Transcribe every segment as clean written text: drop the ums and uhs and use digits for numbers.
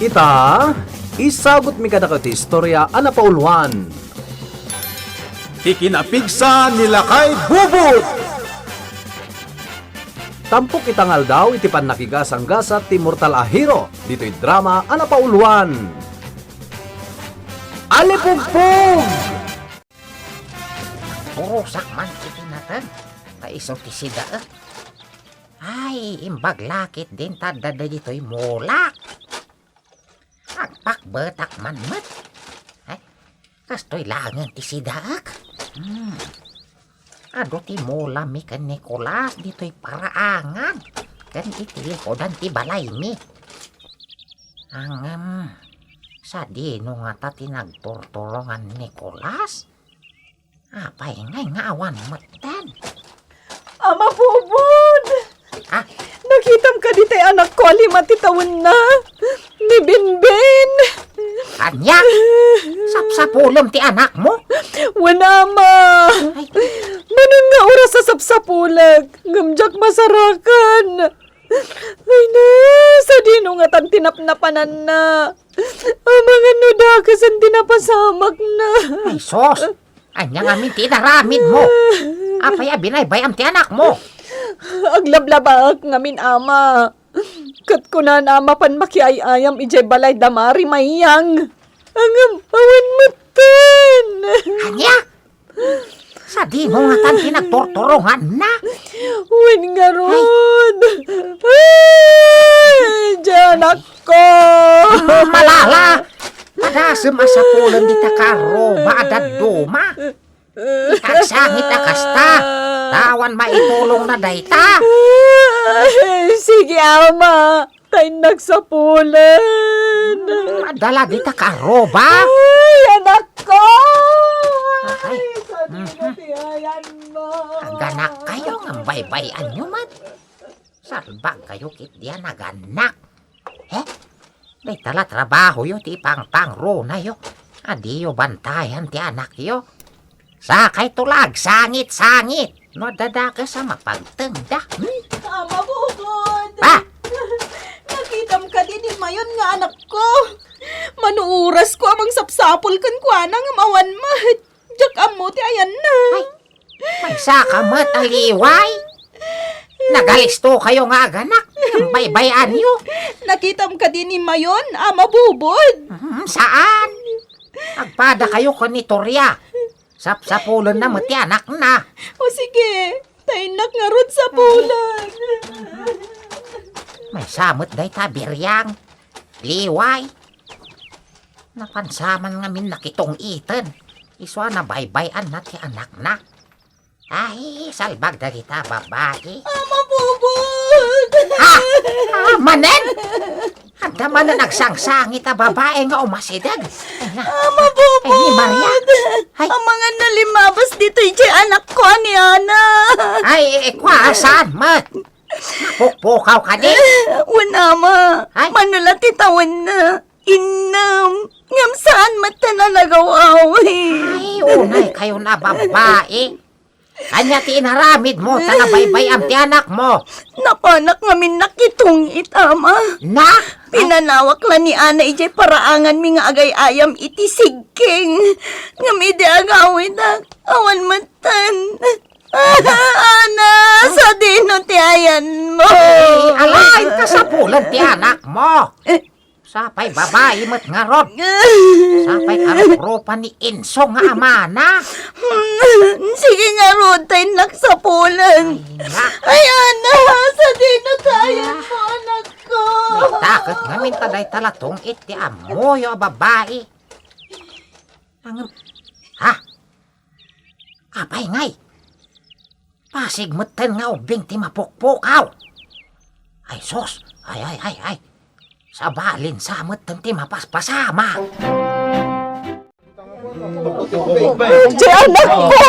Ita, isagot mi kada kati istorya ana pauluan. Ikinapigsa nila kay Bubot. Tampok itangal daw iti pannakigasang gasat ti Mortal Ahiro. Dito'y drama ana pauluan. Alipugpug! Purusak man iti natan. Kaiso ti sida Ay, imbag lakit din tada dito'y mulak. Agpakbetak man met. Ay, kasto'y langan ti sidaak. Ado ti mula mi kan Nicolas dito'y paraangan. Kan itilihodan ti balay mi. Ang sa dino nga ta tinagturturongan Nicolas. Apay ngay nga awan matan. Ama Bubod! Ah, Nakitam ka ditay anak ko, 5 taon na. Ni Binbin. kanya? Sapsapulom ti anak mo? Wala ma. Ay, Manun nga oras sa sapsapulag. Ngamjak masarakan. Ay na, sa dino nga tan tinapnapanan na. Ang mga nudakas ang tinapasamak na. ay sos! Anya nga min tinaramid mo. Apay binaybayam ti anak mo. Aglablabak ngamin ama. Kat ko na mapan makiayayam ijay balay damari mayang. Angam awan matan. Anya? Sa di mo nga tan tinagturturongan na. Wen nga rod. Ay, dyan ako. Malala! Padasem asapulan di takaro maadad duma. Ikagsangit akasta. Tawan maitulong na dayta. Ay, sige ama. Tay nagsapulan. Madala di takaro ba? Ay, anak ko. Ay, Tiyayan mo. Aganak kayo ng baybayan nyo man. Salbag kayo kit diyan naganak. May tala trabaho yo ti pang-pangro na yo. Adi yo bantayan ti anak yo. Sakay tulag, sangit-sangit. No dadaka sa mapagtengda. Ama Bubod. Ah! Nakitam ka din mayon nga anak ko. Manuuras ko amang sapsapol kan ko anang amawan mat. Jak amo ti ayan na. Ay, may sakamat aliway. Nagalisto kayo nga aganak. Ang baybayan nyo. Nakitam ka din mayon, ama Bubod. Saan? Agpada kayo kanitorya. Sapsapulan na mati anak na. O sige, tainak nga rod sa pulan. May samot day tabiryang. Liway. Napansaman nga min nakitong iten. Iswa na baybayan na ti anak na. Ay, salbag na kita babae. Ama Bubod. Ha? Manen? Handa man na nagsangsangit a babae nga umasidag. Ay na. Ama Bubod. Ay, ni Maria. Ay. Ang mga nalimabas dito iti anak ko ni Ana. Ay, kwasaan, mat? Napukpukaw ka din. Wala ma. Ay. Manula titawan na. Inam. Ngam saan mata nalagawaw Ay, unay kayo na babae. Kanya ti inaramid mo, tanabaybay ang ti anak mo. Napanak ngamin nakitong itama. Na? Pinanawak la ni Ana ijay paraangan mi nga agay ayam iti sigking. Ngam ide agawid awan matan. Ana, sa dino ti ayan mo. Ay, alain ka sa pulan ti anak mo. Sapay babae mat nga rod. Sapay karupropa ni Inso nga amana. Sige nga Rod, tayo naksapulan. Ay, Ana, sa dino ti ayan mo, anak ko. Takot ngamin taday talatong iti amoyo a babae. Ang... Ha? Apay ngay. Pasig matan nga ubing ti mapukpukaw. Ay sos, ay. Sa balin sa matan ti mapaspasama. Di anak ko!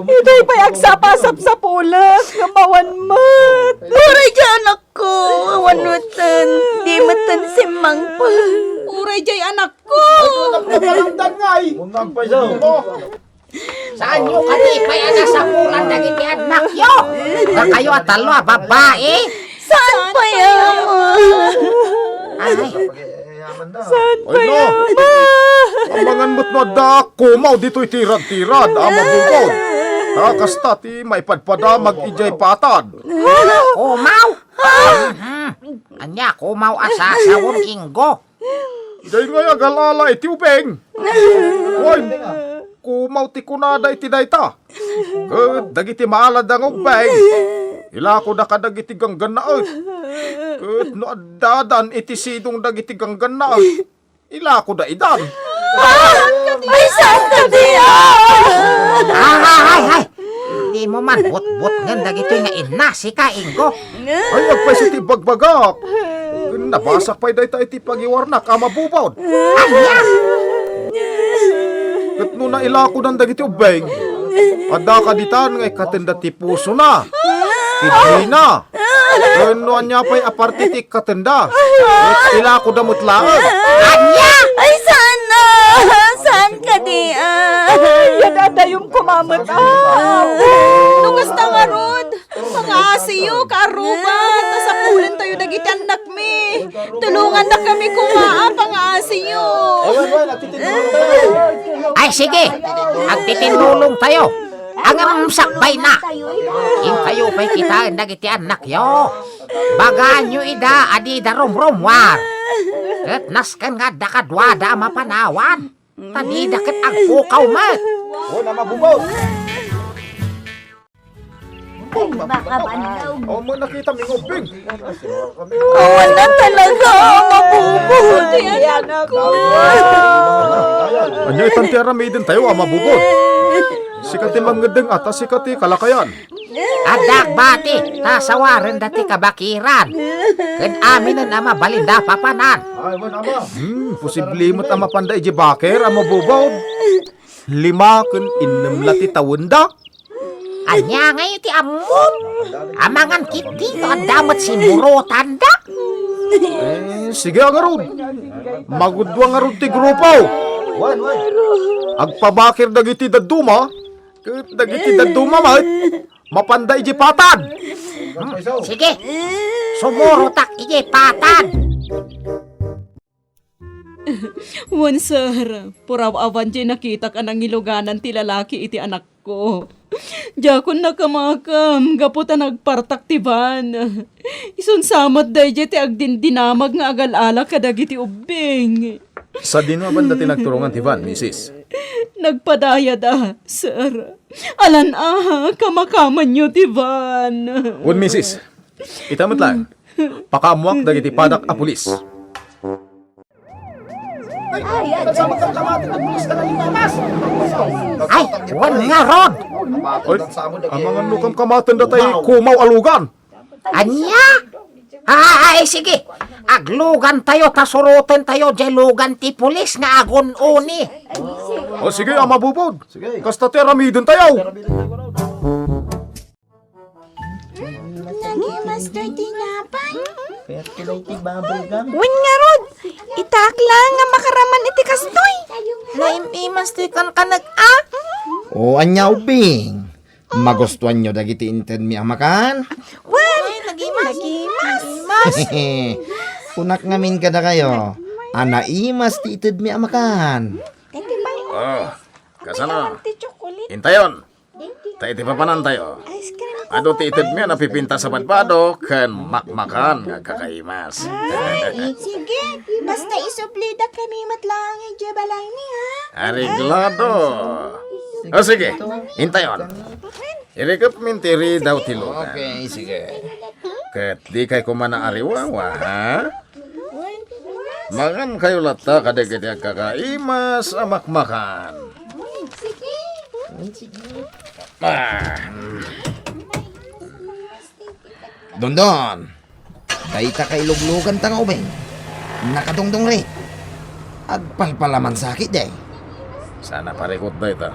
Ito'y payagsapasap sa pulas, ngamawan mat. Uray di anak ko, awan matan, di matan si Mangpa. Uray di anak ko! Saan nyo kanipay anak sa pulan dagiti anak yo? Na kayo atalo babae? Saan pa yan? Ay, Saan pa Ay, no. yama? Amangan mo't no da kumaw dito'y tirad-tirad amabugod. Takasta ti maipadpada mag-ijay patad. Kumaw! Anya, kumaw asa sa inggo. Day nga agalala iti ubeng. Hoy, kumaw ti kunada iti dayta. Dagiti maalad ang ubeng. Ila ko na kadagiti ganggan na no adadan iti sidong dagiti ganggan na ila ko da idan. Ay, saan ka diya? Ay! Hindi mo man but-but nga dagito nga inasi ka inggo. Ay, agpay si ti bagbagak. Nabasak pa'y dayta iti pagiwarnak amabubod. Anya! Kat no na ila ko ng dagiti ubeng. Ada kaditan ngay katenda ti puso na. Kidney na. Ano anya pa'y aparte ti katenda. Ila ko damot laang. Anya! Ay, saan na? Saan ka diya? Yadadayong kumamat Nungas ta nga rod. Mga asiyo, karubat. Nasapulan tayo dagiti anak mi. Tulungan na kami kumaa, pang asiyo. Ay, sige! Agtitinulong tayo! Ang sakbay na! Yung kayo pa'y kita dagiti anak yo. Bagaan nyo ida, adi da rumrumwar. Kat naskan nga dakadwada mapanawan. Tadi dakat agpukaw mat. O na mabubod. Baka bandaw. O mo nakita ming ubeng. Wala talaga, mabubod. Yan ako. Anya itan ti aramidin tayo amabubod. Sikati manggedeng atas sikati kalakayan. Adak bati, tasawaran dati kabakiran. Ken amin na mabalinda papanan. Posible mo't ama panday iji baker amabubod. 5 kun 6 lati tawenda. Anya ngayon ti amom. Amangan kiti no damat si murotan da. Sige ang arod. Magudwa nga rod ti grupo. Agpabakir dagiti daduma. Ket dagiti daduma mat. Mapanday iji patad. Sige, sumurutak ije patad. Wan sir, puraw-awan di nakita ka ng iluganan ti lalaki iti anak ko. Jakon nakamakam, gaputa nagpartak ti van. Isun samat day ti agdindinamag nga agal-ala kadagiti ubing. Sa dinwa banda tinagturungan ti Van, Mrs. Nagpadaya da, sir. Alan kamakaman nyo ti van. Un, Mrs. Itamot lang. Pakamuak dagiti padak a pulis. Ay, wan nga rod. Oy, amangan lukam kamatan da tayo kumaw alugan. Anya? Ay, sige. Aglugan tayo, tasurutin tayo, lugan ti pulis nga agon uni. O sige, amabubod. Kasta ti aramidin tayo. Master tinapay? Wan nga rod, itakla nga makaraman iti kastoy. Naimimastikan ka nag-a? O anya ubing. Magustuhan nyo dagiti inten mi amakan? Wan, nagimas. Punak ngamin kada kayo. Anaimas ti ited mi amakan. Kasano? Intayon. Tayo ti papanan tayo. Ado ti ited mi napipinta sa padpado ken makmakan nga kakaimas. Sige, basta isuplida kami matlangi jabalay ni ha. Ariglado. O sige, intayon. Irikap mintiri daw tilugan. Okay, sige. Ket di kay kumana ariwawa, ha? Makan kayo lata kadagiti kakaimas amakmakan. Dondon. Kaita kay luglugan tanga ubing. Nakadongdong re. Agpalpalaman sakit day. Sana parikot da ita.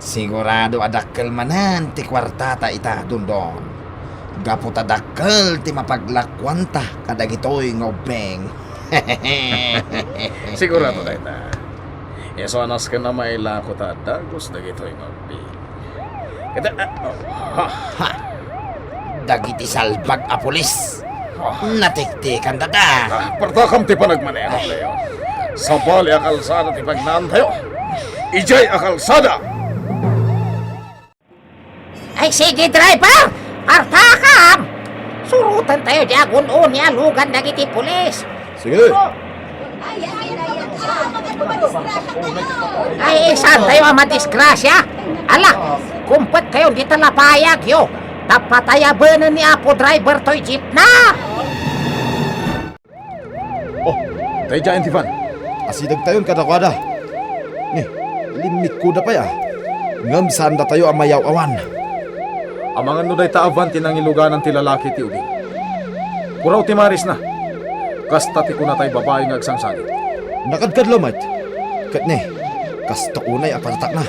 Sigurado adakkel manan ti kwartata ita dondon. Gapot adakkel ti mapaglakwanta kadagitoy nga ubeng. Sigurado da ita. Yeso anas ka na mailako ta dagos dagitoy mabi. Kita Dagiti salbag a pulis. Natiktikan tada. Pertakam ti panagmaneho, Leo. Sabali akalsada ti pagnaan tayo. Ijay akalsada. Ay sige driver, partakam! Surutan tayo di agun-un niya lugan dagiti pulis. Sige. Ay saan tayo ang madisgrasya? Ala, kumpet kayo di talapayag yo. Tapatayabanan ni Apo driver to'y jeep na. Oh, tayo dyan, Tivan. Asidag tayon kadakwada. Ni, limit ko na pa ya. Ngam saan na tayo ang mayaw awan. Amangan no day taavan tinangiluganan ti lalaki ti ubing. Kuraw ti maris na. Kasta ti kuna tay babae nga agsangsagit. Nakadkad lamay. Kat ni, kasta unay aparatak na.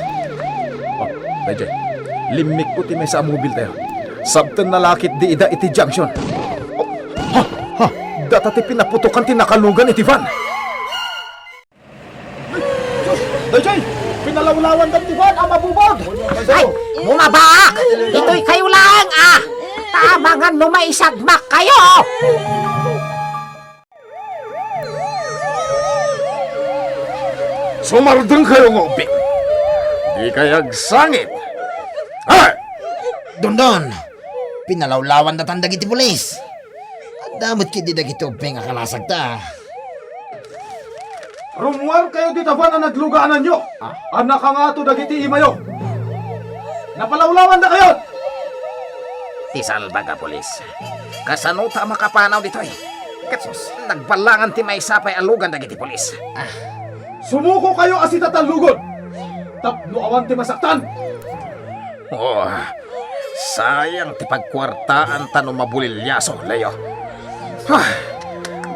Oh, tayo dyan. Limik ko ti may sa mobil tayo. Sabten na lakit di ida iti junction. Oh, ha, data ti pinaputukan ti nakalugan iti van. Dajay, pinalawlawan ka ti van ang mabubog. Ay, bumaba! Ito'y kayo lang Tamangan no maisagmak kayo! Sumardeng kayo ng ubing. Di kayag sangit. Ha! Dondon, pinalawlawan na tandag iti pulis. Damot kiti dagiti ubeng akalasag ta. Rumuar kayo di taban na nagluganan nyo. Anak ka nga to dagiti imayo. Napalawlawan na kayo. Tisalba ka, polis. Kasano ta makapanaw dito'y? Katsos, nagbalangan ti may sapay alugan dagiti polis. Sumuko kayo asita talugon. Tapno awan ti masaktan. Oh, sayang ti pagkwartaan tanong mabulilyaso, Leo.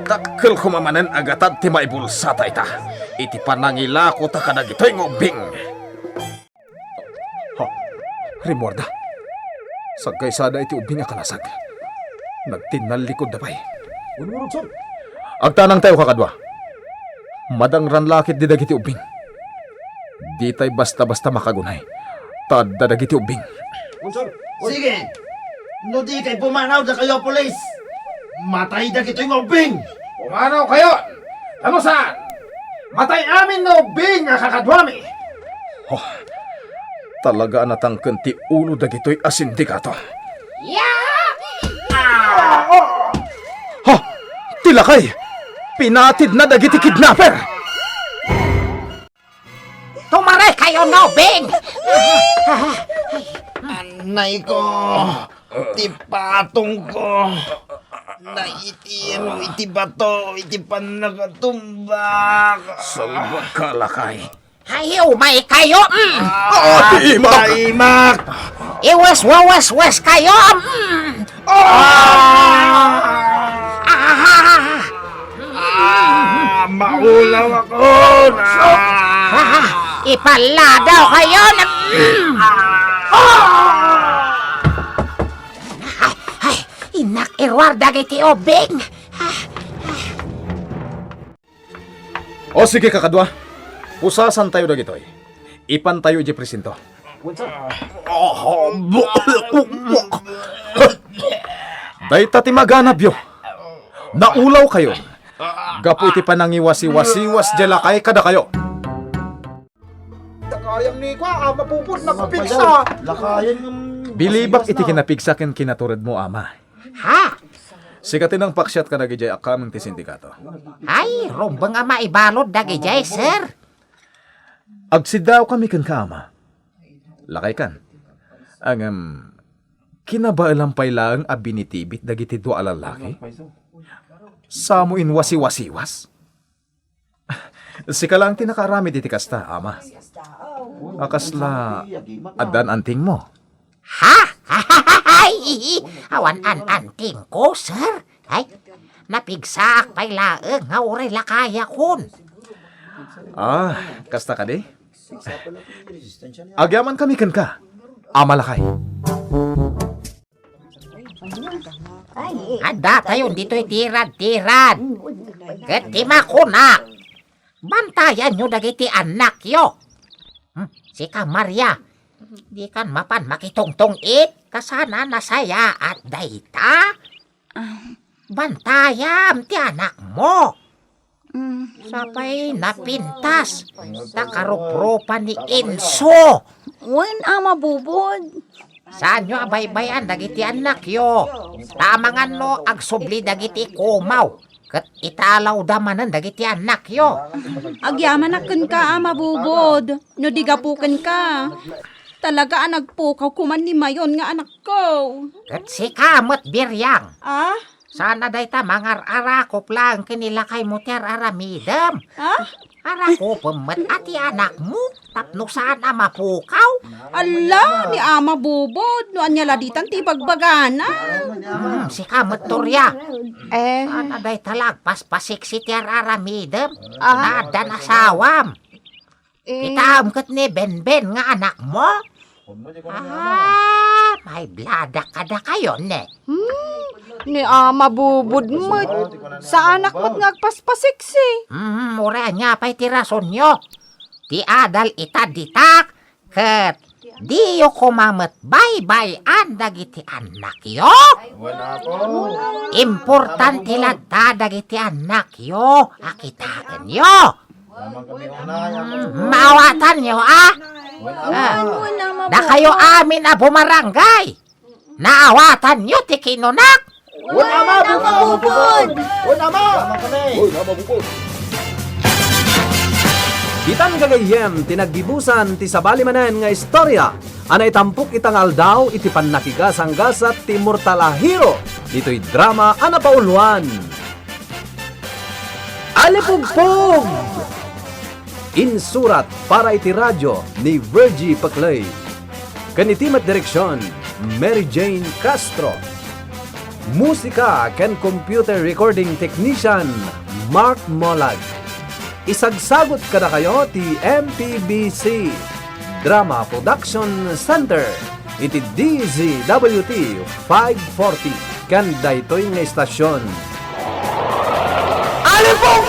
Dakkel kumamanen agatad ti maibulsata ita. Iti panangilako ta kadagito'y ngubing. Ha, Rimorda. Sagkaysada iti ubing nga kalasag. Nagtinalikod na pa'y. Agtanang tayo kakadwa. Madangran lakit di dagiti ubing. Di tay basta-basta makagunay. Tad dagiti ubing. Sige, no di kay pumanaw da kayo pulis. Matay da kito'y ngubing. Pumanaw kayo! Ano saan? Matay amin na ubing nga kakadwami! Oh, talaga natangken ti ulo dagito'y asindikato. Ha! Tilakay! Pinatid na dagiti kidnapper! Tumare kayo, no, Bing! Anay ko, ti patong ko. Naitiro, iti bato, iti panagatumbak. Salba ka, lakay. Hayo, may kayo! Imak! Iwas kayo! Maulaw ako na! Ipaladaw kayo! Ay, inak irwar dagiti obing! O sige kakadwa, pusasan tayo dagitoy. Ipan tayo di presinto. Dayta ti maganabyo. Naulaw kayo. Gapu iti panangiwasi-wasiwas jalakay kada kayo. Kayang ni kwa, mapupod na kapigsa! Lakayan ng... Bilibak iti kinapigsakin kinaturad mo, ama. Ha? Sikatin ang paksyat ka nagijay akamang ti sindikato. Ay, rumbang nga maibalod dagijay, sir. Agsidaw kami kan ka, ama. Lakay kan. Ang, kinabailampay lang abinitibit dagiti dua alalaki. Samuin wasi-wasiwas. Sika lang tinakarami diti kasta, ama. Akasla, adan anting mo. Ha? Ay, awan anting ko, sir. Ay, napigsaak pay laeng nga uray lakaya kun. Ah, kasta ka di? Agyaman kami kan ka. Amalakay. Anda tayo dito'y tirad-tirad. Ketima ko na. Bantayan nyo dagiti anak yo. Si ka Maria, di kan mapan makitongtong it, kasana nasaya at dayta. bantayam ti anak mo. Sapay napintas, nakarupropan ni Enzo. Wen ama bubod. Saan nyo abay-bayan dagiti anak yo? Tamangan no agsubli dagiti kumaw. Kat italaw damanan dagiti anak yo. Agyaman aken ka ama bubod. No digapuken ka. Talaga nagpukaw kuman ni mayon nga anak ko. Kat si kamot biryang. Ah? Sana day ta mangar-arakop lang kinilakay mo ter aramidam. Ah? Arakop met ati anak mo. Tapno saan mapukaw? Ala, ni ama bubod. No anya laditan ti bagbagana. Si kamot torya. Eh, Sana day talag paspasik si ter aramidam. Ah. Nada na sawam. Itam kat ni Ben-Ben nga anak mo. May blada kada kayo ne. ni ama bubod mo. Sa anak mo't ngagpaspasiksi. Mura nga pa'y tirason nyo. Ti adal itaditak. Kat di yo kumamat bay-bayan dagiti anak yo. Importante lang ta dagiti anak yo. Akitaan yo. Maawatan nyo Da kayo amin na bumarangay. Naawatan nyo ti kinunak. Bitan kagayem tinaggibusan ti sabali manen nga istorya. Anay tampok itang aldaw iti pannakigas ang gasat ti Mortalahiro. Dito'y drama ana pauluan. Alipugpog! Insurat para iti radyo ni Virgie Paclay. Kanitimat direksyon, Mary Jane Castro. Musika ken computer recording technician, Mark Molag. Isagsagot kada kayo ti MPBC Drama Production Center iti DZWT 540 kan daytoy nga istasyon. Alipong